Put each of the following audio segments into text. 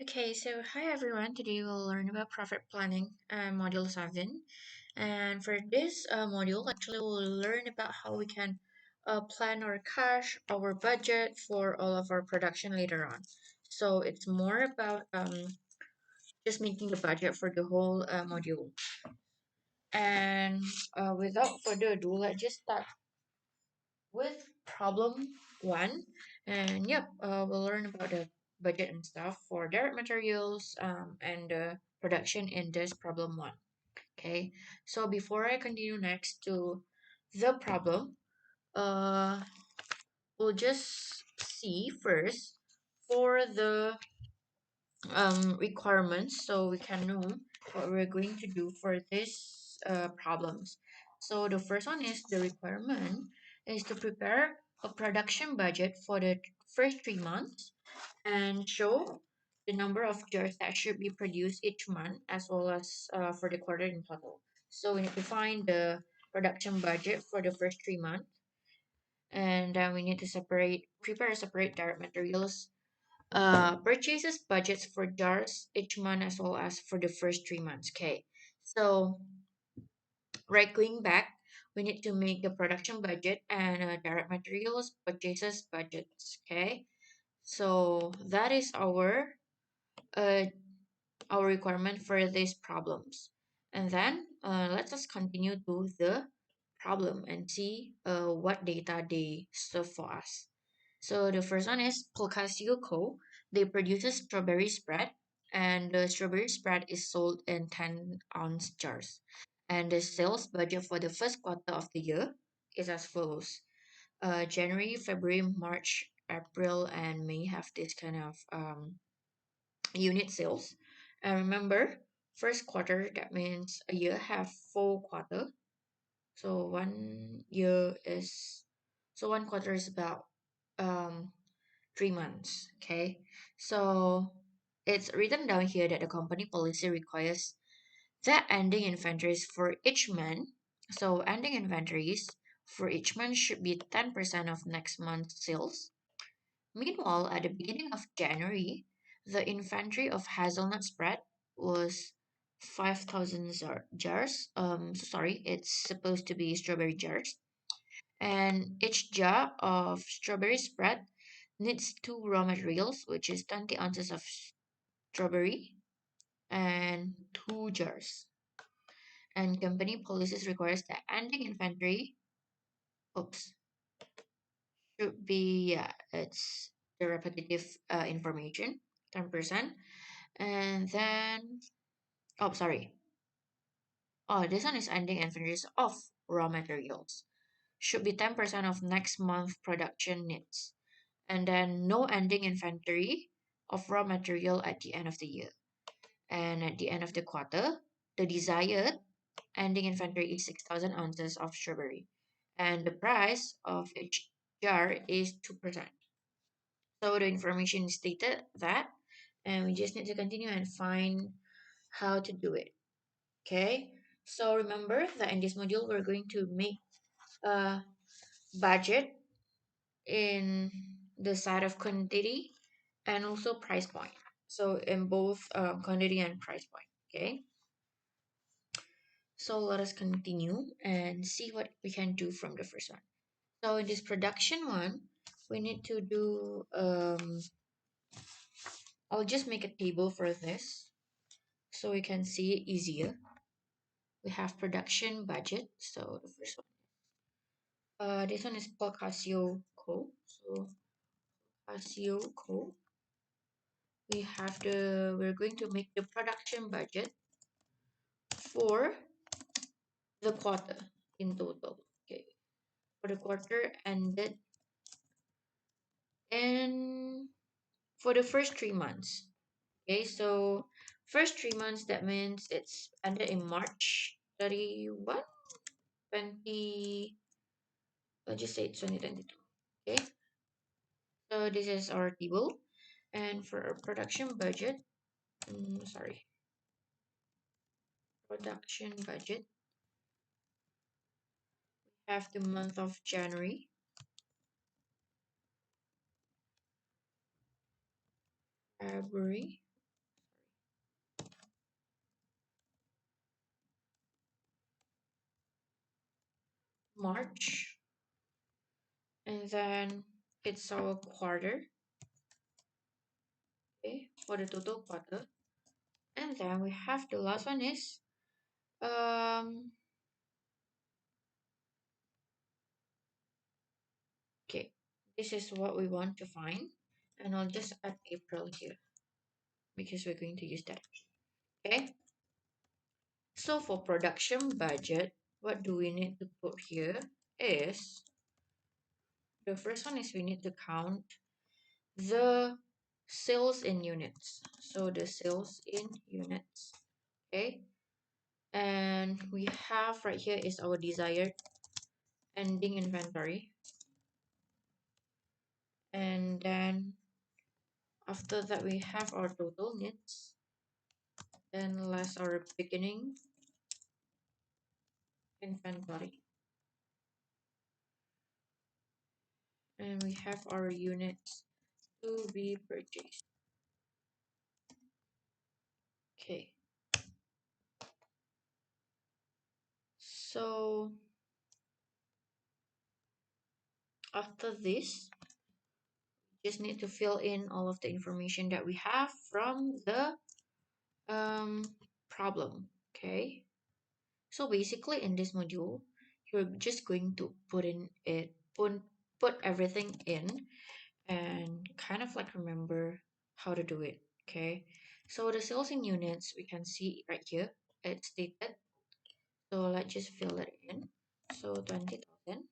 Okay, so hi everyone. Today we'll learn about profit planning, module 7. And for this module, actually, we'll learn about how we can plan our cash, our budget for all of our production later on. So it's more about just making a budget for the whole module. And without further ado, let's just start with problem 1. And yep, we'll learn about the budget and stuff for direct materials and the production in this problem 1. Okay, so before I continue next to the problem, uh, we'll just see first for the requirements so we can know what we're going to do for these problems. So the first one is the requirement is to prepare a production budget for the first 3 months and show the number of jars that should be produced each month as well as for the quarter in total. So we need to find the production budget for the first 3 months, and then we need to prepare separate direct materials purchases budgets for jars each month as well as for the first 3 months. Okay, so right, going back, we need to make the production budget and direct materials purchases budgets. Okay, so that is uh our requirement for these problems. And then let us continue to the problem and see what data they serve for us. So the first one is Pocasio Co. They produce a strawberry spread, and the strawberry spread is sold in 10-ounce jars. And the sales budget for the first quarter of the year is as follows. January, February, March, April, and May have this kind of unit sales. And remember, first quarter, that means a year have 4 quarter. So one quarter is about um 3 months. Okay, so it's written down here that the company policy requires that ending inventories for each month. So ending inventories for each month should be 10% of next month's sales. Meanwhile, at the beginning of January, the inventory of hazelnut spread was 5,000 jars. So sorry, it's supposed to be strawberry jars. And each jar of strawberry spread needs two raw materials, which is 20 ounces of strawberry and two jars. And company policies requires that ending inventory, oops, should be, yeah, it's the repetitive information, 10%. And then, oh, sorry. Oh, this one is ending inventories of raw materials. Should be 10% of next month production needs. And then no ending inventory of raw material at the end of the year. And at the end of the quarter, the desired ending inventory is 6,000 ounces of strawberry. And the price of each jar is 2%. So the information is stated that, and we just need to continue and find how to do it. Okay, so remember that in this module we're going to make a budget in the side of quantity and also price point. So in both quantity and price point. Okay, so let us continue and see what we can do from the first one. So in this production one, we need to do I'll just make a table for this so we can see it easier. We have production budget. So the first one, this one is called Casio Co. So Casio Co. We're going to make the production budget for the quarter in total. Okay, for the quarter ended and for the first 3 months. Okay, so first 3 months, that means it's ended in March 31, 20, let's just say it's 2022. Okay, so this is our table. And for our production budget, sorry, production budget, we have the month of January, February, March, and then it's our quarter, okay, for the total quarter. And then we have the last one is um okay, this is what we want to find, and I'll just add April here because we're going to use that. Okay, so for production budget, what do we need to put here is the first one is we need to count the sales in units. So the sales in units, okay, and we have right here is our desired ending inventory, and then after that we have our total needs, then less our beginning inventory, and we have our units to be purchased. Okay, so after this, just need to fill in all of the information that we have from the um, problem. Okay, so basically in this module, you're just going to put everything in and kind of like remember how to do it. Okay, so the sales in units we can see right here, it's stated. So let's just fill it in. So 20,000,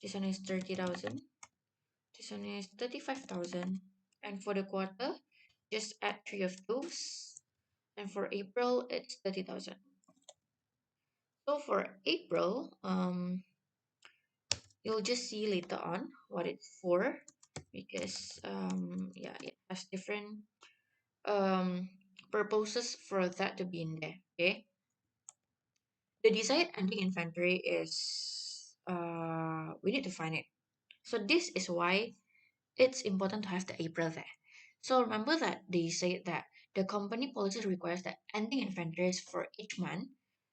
this one is 30,000, this one is 35,000, and for the quarter just add three of those, and for April it's 30,000. So for April, you'll just see later on what it's for, because yeah, it has different um purposes for that to be in there. Okay, the desired ending inventory is we need to find it. So this is why it's important to have the April there. So remember that they say that the company policy requires that ending inventories for each month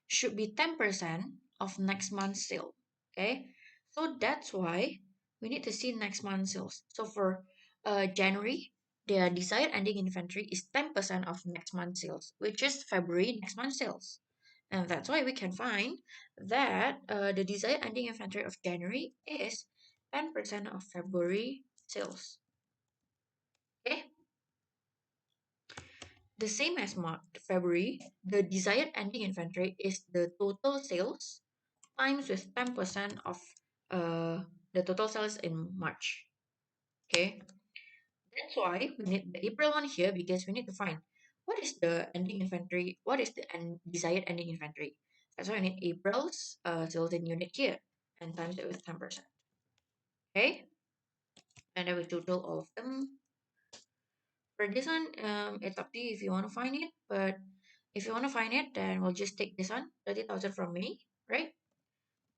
should be 10% of next month's sale. Okay, so that's why we need to see next month's sales. So for January, the desired ending inventory is 10% of next month's sales, which is February next month's sales. And that's why we can find that the desired ending inventory of January is 10% of February sales. Okay, the same as March, February, the desired ending inventory is the total sales times with 10% of the total sales in March. Okay, that's why we need the April one here, because we need to find what is the ending inventory, what is the desired ending inventory. That's why we need April's sales in unit here and times it with 10%. Okay, and then we total all of them. For this one, it's up to you if you want to find it, but if you want to find it, then we'll just take this one, 30,000 from me, right?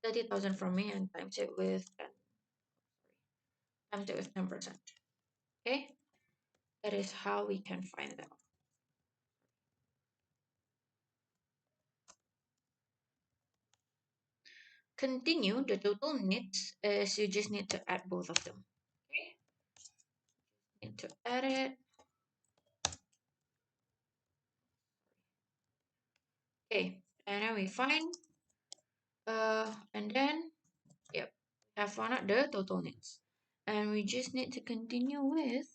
30,000 from me and times it with 10, times it with 10%. Okay, that is how we can find them. Continue, the total needs is you just need to add both of them. Okay, need to add it. Okay, and then we find, and then, yep, have found out the total needs. And we just need to continue with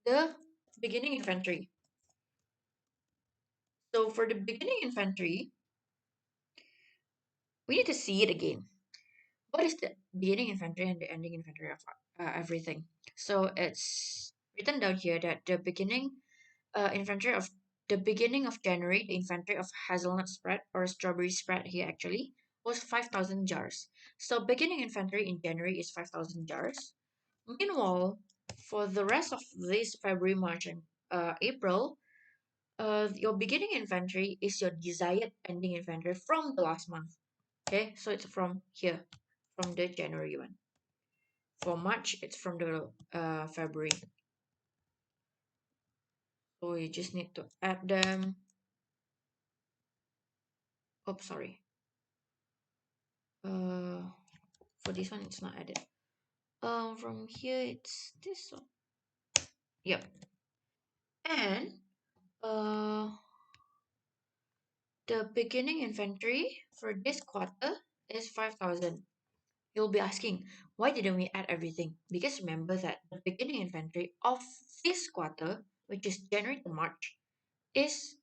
the beginning inventory. So for the beginning inventory, we need to see it again. What is the beginning inventory and the ending inventory of everything? So it's written down here that the beginning inventory of the beginning of January, the inventory of hazelnut spread or strawberry spread here actually was 5,000 jars. So beginning inventory in January is 5,000 jars. Meanwhile, for the rest of this February, March, and April, your beginning inventory is your desired ending inventory from the last month. Okay, so it's from here, from the January one. For March, it's from the February. So you just need to add them. Oh, sorry. uh for this one it's not added. From here it's this one. Yep. And uh the beginning inventory for this quarter is 5,000. You'll be asking, why didn't we add everything? Because remember that the beginning inventory of this quarter, which is January to March, is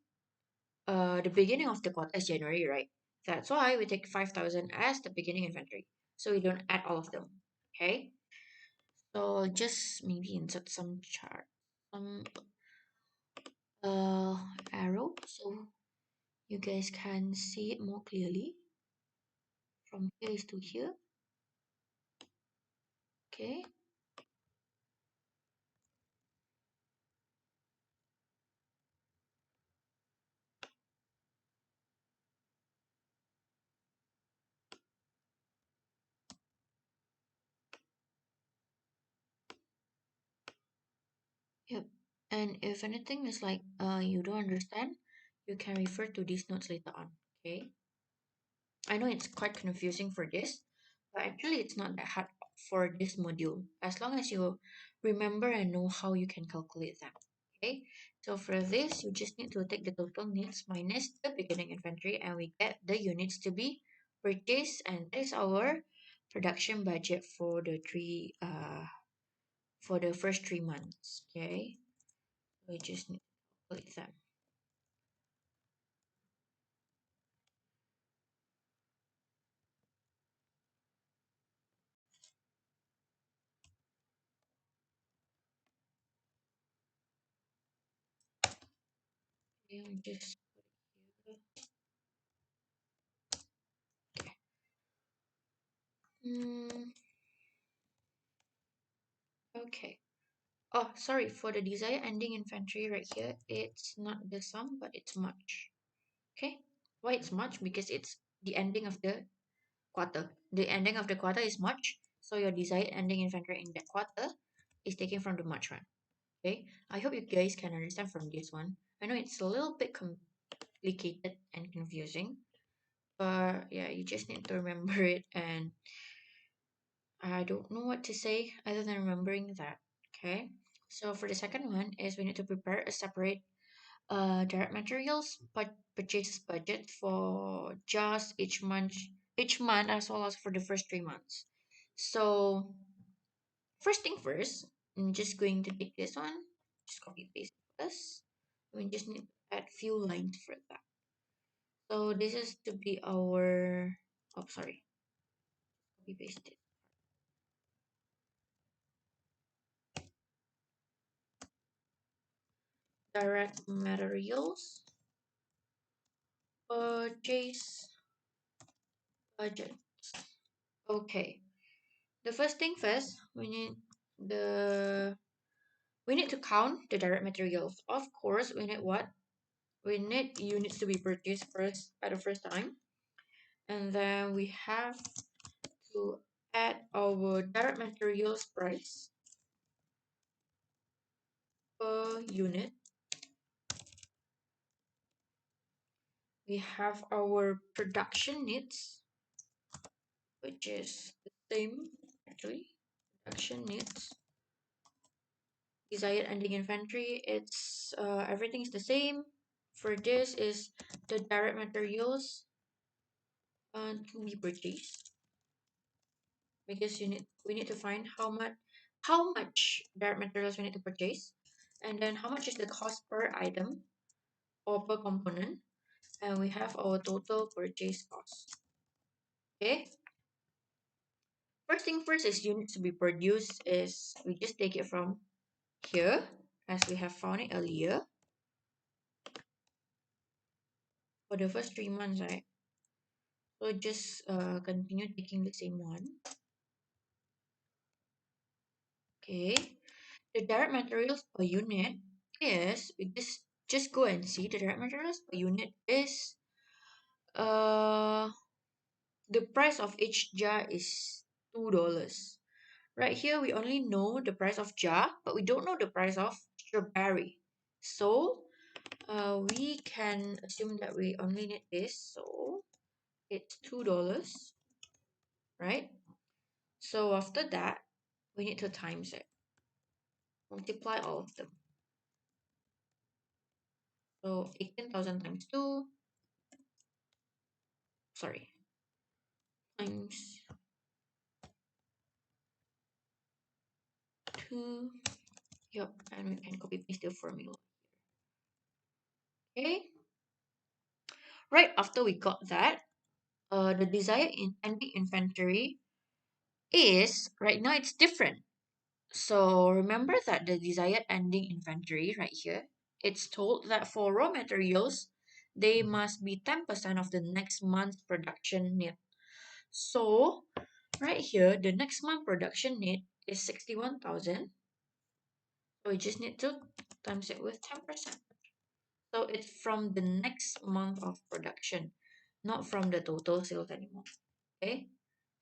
the beginning of the quarter is January, right? That's why we take 5,000 as the beginning inventory. So we don't add all of them. Okay? So just maybe insert some chart, some uh arrow so you guys can see it more clearly from here is to here. Okay. Yep. And if anything is like you don't understand, you can refer to these notes later on. Okay. I know it's quite confusing for this, but actually it's not that hard for this module as long as you remember and know how you can calculate that. Okay. So for this, you just need to take the total needs minus the beginning inventory and we get the units to be purchased, and that is our production budget for the first 3 months. Okay. We just need to calculate them. Okay, we just put it here. Okay. Okay. Oh, sorry, for the desired ending inventory right here, it's not the sum, but it's much. Okay. Why it's much? Because it's the ending of the quarter. The ending of the quarter is March, so your desired ending inventory in that quarter is taken from the March one. Okay. I hope you guys can understand from this one. I know it's a little bit complicated and confusing, but yeah, you just need to remember it, and I don't know what to say other than remembering that. Okay. So for the second one is we need to prepare a separate direct materials but purchases budget for just each month as well as for the first 3 months. So first thing first, I'm just going to take this one, just copy paste this. We just need to add few lines for that. So this is to be our, oh sorry, copy paste it. Direct materials purchase budget. Okay. The first thing first, the we need to count the direct materials. Of course, we need what? We need units to be purchased first at the first time. And then we have to add our direct materials price per unit. We have our production needs, which is the same actually. Production needs. Desired ending inventory, it's everything is the same. For this is the direct materials to be purchased, because we need to find how much direct materials we need to purchase, and then how much is the cost per item or per component, and we have our total purchase cost. Okay, first thing first is units to be produced is we just take it from here as we have found it earlier for the first 3 months, right? So just continue taking the same one. Okay, the direct materials per unit is, we just go and see the direct materials per unit is uh the price of each jar is $2. Right here we only know the price of jar, but we don't know the price of strawberry. So we can assume that we only need this, so it's $2. right? So after that, we need to times it, multiply all of them. So 18,000 times 2, sorry, times 2. Yep, and we can copy paste the formula. Okay, right after we got that, the desired ending inventory is right now it's different. So remember that the desired ending inventory right here, it's told that for raw materials, they must be 10% of the next month's production need. So right here, the next month production need is 61,000. So we just need to times it with 10%. So it's from the next month of production, not from the total sales anymore. Okay,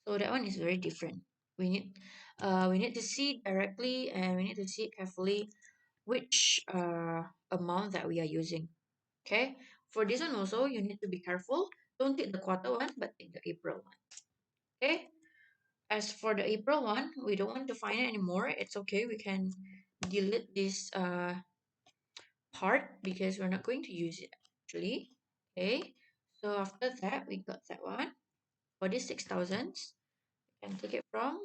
so that one is very different. We need to see directly and we need to see carefully which amount that we are using. Okay, for this one also you need to be careful. Don't take the quarter one, but take the April one. Okay, as for the April one, we don't want to find it anymore. It's okay. We can delete this part because we're not going to use it actually. Okay, so after that we got that one. For this 6,000, we can take it from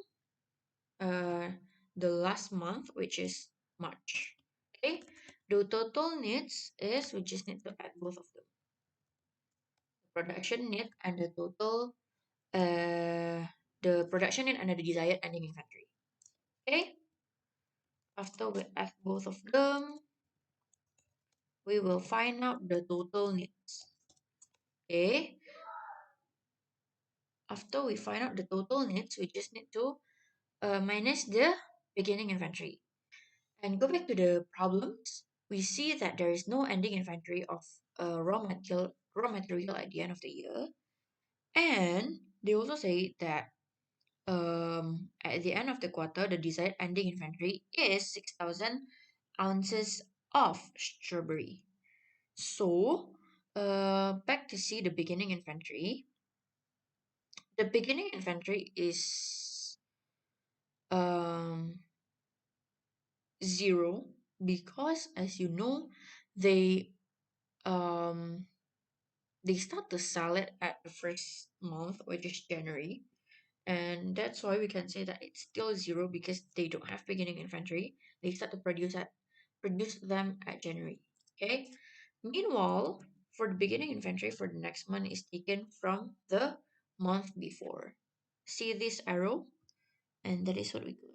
uh, the last month, which is March. Okay, the total needs is we just need to add both of them. The production need and the total, the production need and the desired ending inventory. Okay, after we add both of them, we will find out the total needs. Okay, after we find out the total needs, we just need to minus the beginning inventory. And go back to the problems, we see that there is no ending inventory of raw material at the end of the year. And they also say that at the end of the quarter, the desired ending inventory is 6,000 ounces of strawberry. So, back to see the beginning inventory. The beginning inventory is um, 0 because, as you know, they um they start to sell it at the first month, which is January. And that's why we can say that it's still 0 because they don't have beginning inventory. They start to produce them at January. Okay. Meanwhile, for the beginning inventory for the next month is taken from the month before. See this arrow? And that is what we do.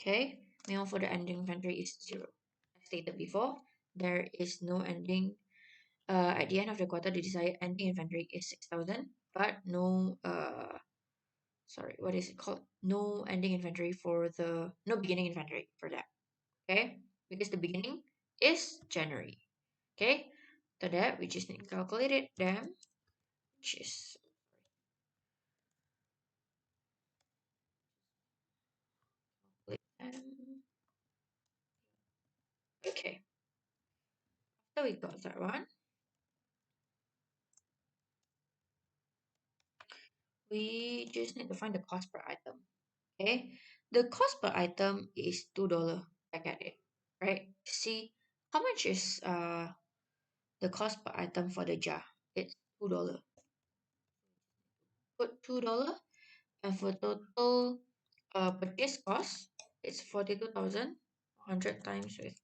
Okay. Meanwhile, for the ending inventory is 0. As stated before, there is no ending at the end of the quarter, the desired ending inventory is 6,000, but no, sorry, what is it called? No ending inventory for no beginning inventory for that. Okay, because the beginning is January. Okay, so that we just need to calculate it then, which is okay. So we got that one. We just need to find the cost per item. Okay, the cost per item is $2. I get it, right? See how much is the cost per item for the jar. It's $2. Put $2 and for total purchase cost, it's 42,100 times with.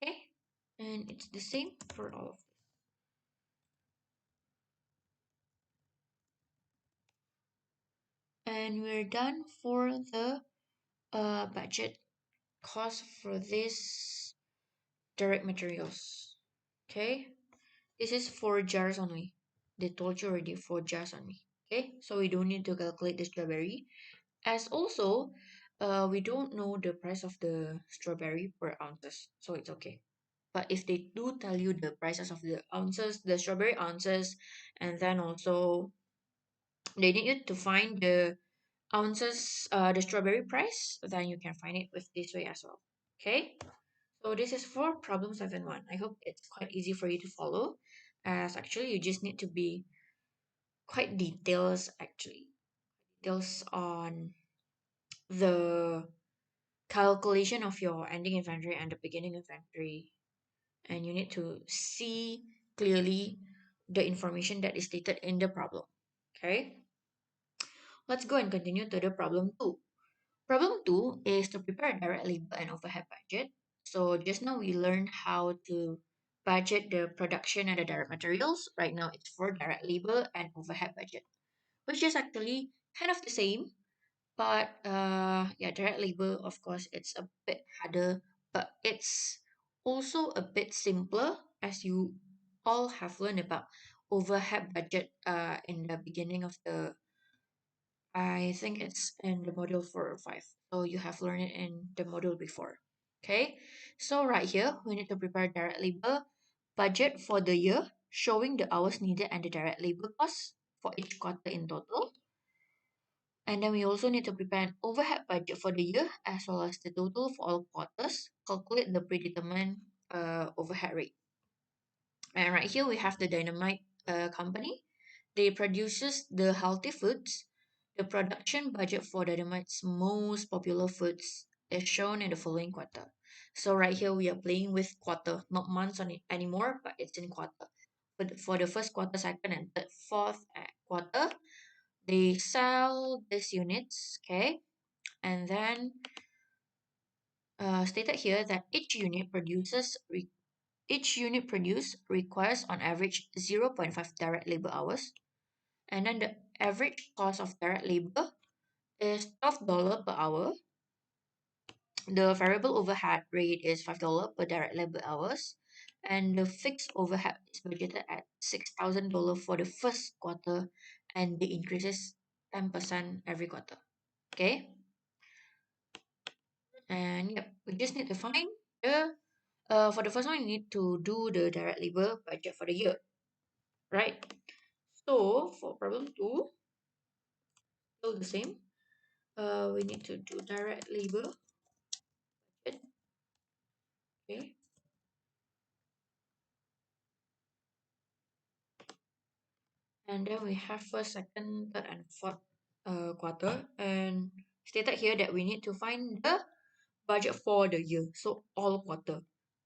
Okay, and it's the same for all of this. And we're done for the budget cost for this direct materials. Okay, this is for jars only. They told you already for jars only. Okay, so we don't need to calculate the strawberry. As also, we don't know the price of the strawberry per ounces, so it's okay. But if they do tell you the prices of the ounces, the strawberry ounces, and then also they need you to find the ounces, the strawberry price, then you can find it with this way as well. Okay, so this is for problem 7.1. I hope it's quite easy for you to follow, as actually you just need to be quite details actually. details on the calculation of your ending inventory and the beginning inventory, and you need to see clearly the information that is stated in the problem. Okay, let's go and continue to the problem 2. Problem 2 is to prepare a direct labor and overhead budget. So just now we learned how to budget the production and the direct materials. Right now it's for direct labor and overhead budget, which is actually kind of the same. But yeah, direct labor, of course, it's a bit harder, but it's also a bit simpler, as you all have learned about overhead budget in the beginning of the, I think it's in the module 4 or 5. So you have learned it in the module before. Okay, so right here we need to prepare direct labor budget for the year, showing the hours needed and the direct labor costs for each quarter in total. And then we also need to prepare an overhead budget for the year as well as the total for all quarters. Calculate the predetermined overhead rate. And right here we have the dynamite company. They produces the healthy foods. The production budget for dynamite's most popular foods is shown in the following quarter. So right here we are playing with quarter, not months on it anymore, but it's in quarter. But for the first quarter, second, and third, fourth quarter, they sell these units, okay? And then stated here that each unit produced requires on average zero point 0.5 direct labor hours. And then the average cost of direct labor is $12 per hour. The variable overhead rate is $5 per direct labor hours. And the fixed overhead is budgeted at $6,000 for the first quarter, and it increases 10% every quarter. Okay? And yep, we just need to find the for the first one, you need to do the direct labor budget for the year, right? So for problem 2, still the same. We need to do direct labor budget, okay? And then we have first, second, third, and fourth quarter, and stated here that we need to find the budget for the year. So all quarter,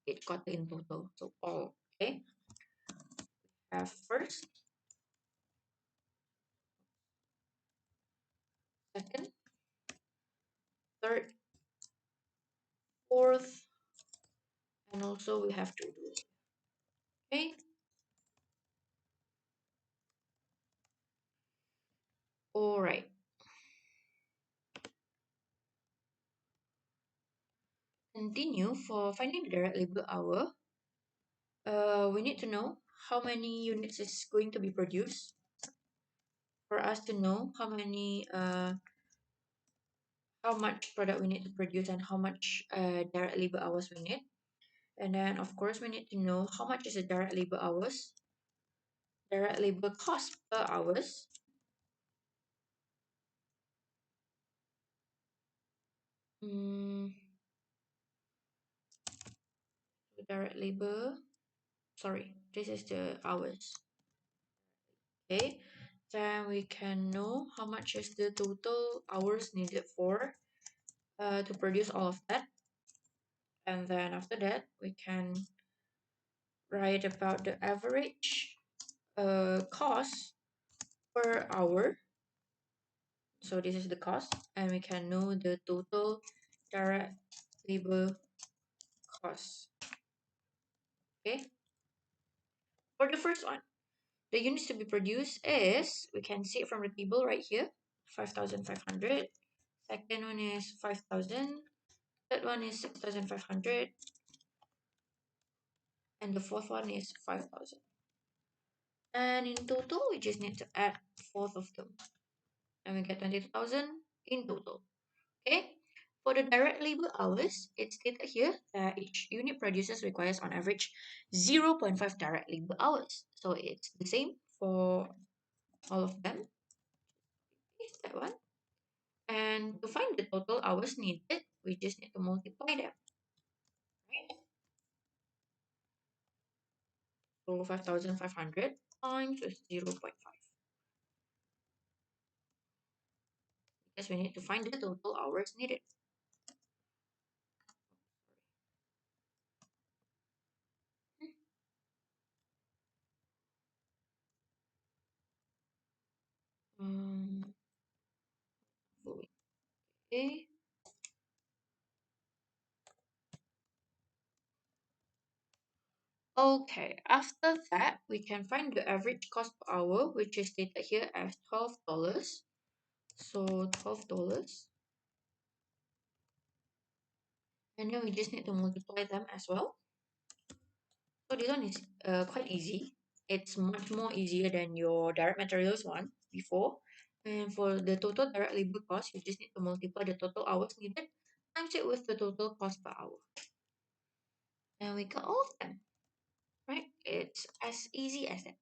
8 quarter in total. So all, okay? Have first, second, third, fourth, and also we have to do, okay? All right. Continue for finding the direct labor hour. We need to know how many units is going to be produced for us to know how much product we need to produce and how much direct labor hours we need. And then of course we need to know how much is the direct labor hours, direct labor cost per hours. Mm, direct labor, sorry, this is the hours. Okay, then we can know how much is the total hours needed for to produce all of that. And then after that, we can write about the average cost per hour. So this is the cost, and we can know the total direct labor cost. Okay. For the first one, the units to be produced is, we can see it from the table right here, 5,500. Second one is 5,000. Third one is 6,500. And the fourth one is 5,000. And in total, we just need to add fourth of them, and we get 22,000 in total. Okay. For the direct labor hours, it's stated here that each unit produces requires on average 0.5 direct labor hours. So it's the same for all of them. Is that one? And to find the total hours needed, we just need to multiply them. Right? So 5,500 times with 0.5. because we need to find the total hours needed. Um, okay. Okay, after that, we can find the average cost per hour, which is stated here as $12. So $12. And then we just need to multiply them as well. So this one is quite easy. It's much more easier than your direct materials one before. And for the total direct labor cost, you just need to multiply the total hours needed times it with the total cost per hour. And we got all of them, right? It's as easy as that.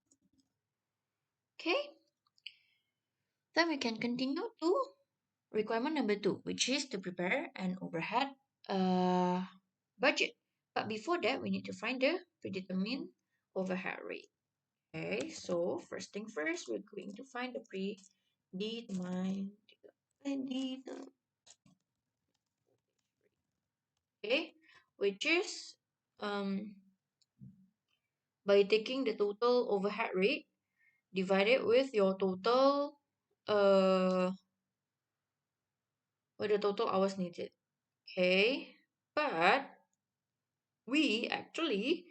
Okay, then we can continue to requirement number 2, which is to prepare an overhead uh, budget. But before that, we need to find the predetermined overhead rate. Okay, so first thing first, we're going to find the predetermined, predetermined, okay, which is by taking the total overhead rate divided uh with the total hours needed. Okay, but we actually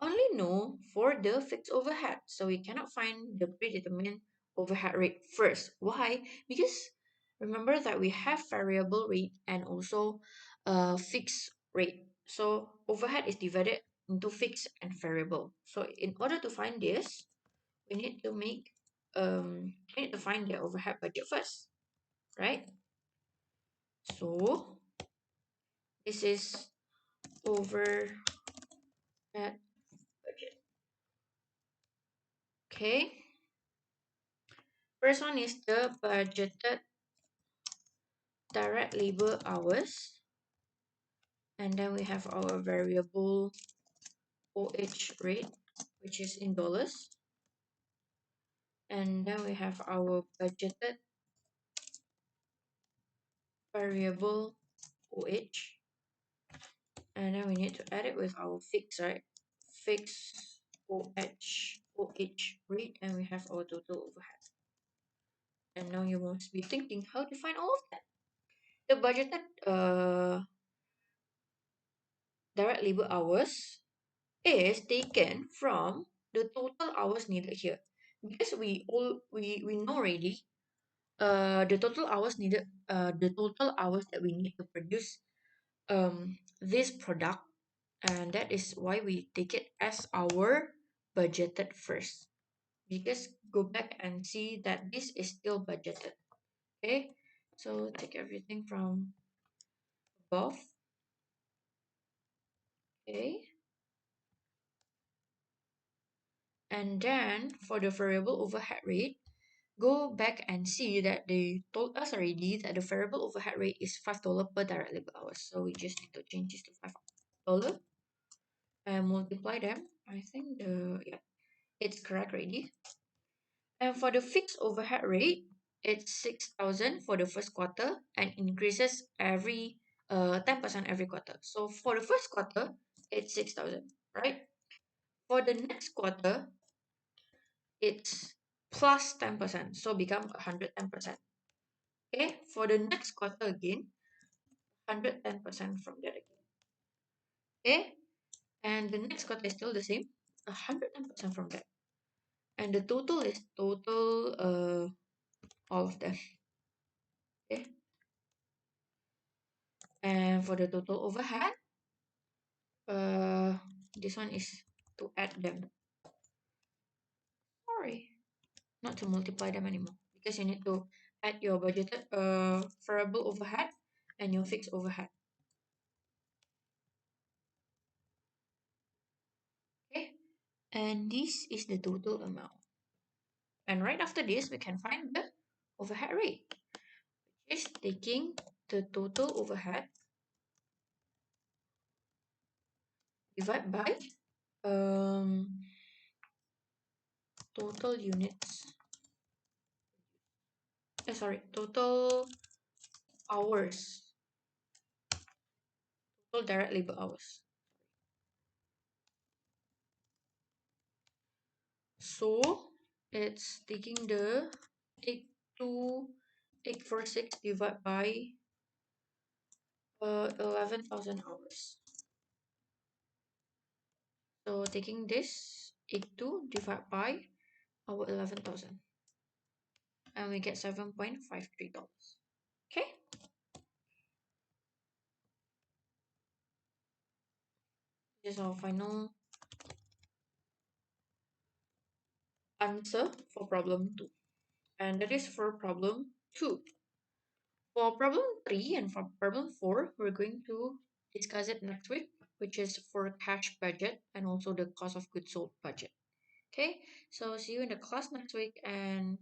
only know for the fixed overhead, so we cannot find the predetermined overhead rate first. Why? Because remember that we have variable rate and also fixed rate. So overhead is divided into fixed and variable. So in order to find this, we need to make we need to find the overhead budget first, right? So this is overhead budget. Okay. First one is the budgeted direct labor hours. And then we have our variable OH rate, which is in dollars. And then we have our budgeted variable OH. And then we need to add it with our fixed, right? Fixed OH rate, and we have our total overhead. And now you must be thinking how to find all of that. The budgeted direct labor hours is taken from the total hours needed here, because we know already the total hours needed, the total hours that we need to produce this product, and that is why we take it as our budgeted first, because go back and see that this is still budgeted. Okay, so take everything from above. Okay, and then for the variable overhead rate, go back and see that they told us already that the variable overhead rate is $5 per direct labor hours. So we just need to change this to $5 and multiply them. I think it's correct already. And for the fixed overhead rate, it's 6,000 for the first quarter and increases every 10% every quarter. So for the first quarter, it's 6,000, right? For the next quarter, it's plus 10%, so become 110%. Okay, for the next quarter again, 110% from that again. Okay, and the next quarter is still the same, 110% from that. And the total is total all of them. Okay, and for the total overhead, uh this one is to add them. Sorry, not to multiply them anymore, because you need to add your budgeted variable overhead and your fixed overhead. Okay, and this is the total amount. And right after this, we can find the overhead rate, which is taking the total overhead divided by um, total units. Sorry, total hours, total direct labor hours. So it's taking the 82846 divided by 11,000 hours. So taking this 82 divided by our 11,000 and we get $7.53. Okay, this is our final answer for problem 2. And that is for problem 2. For problem 3 and for problem 4, we're going to discuss it next week, which is for cash budget and also the cost of goods sold budget. Okay, so see you in the class next week and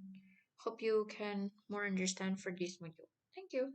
hope you can more understand for this module. Thank you.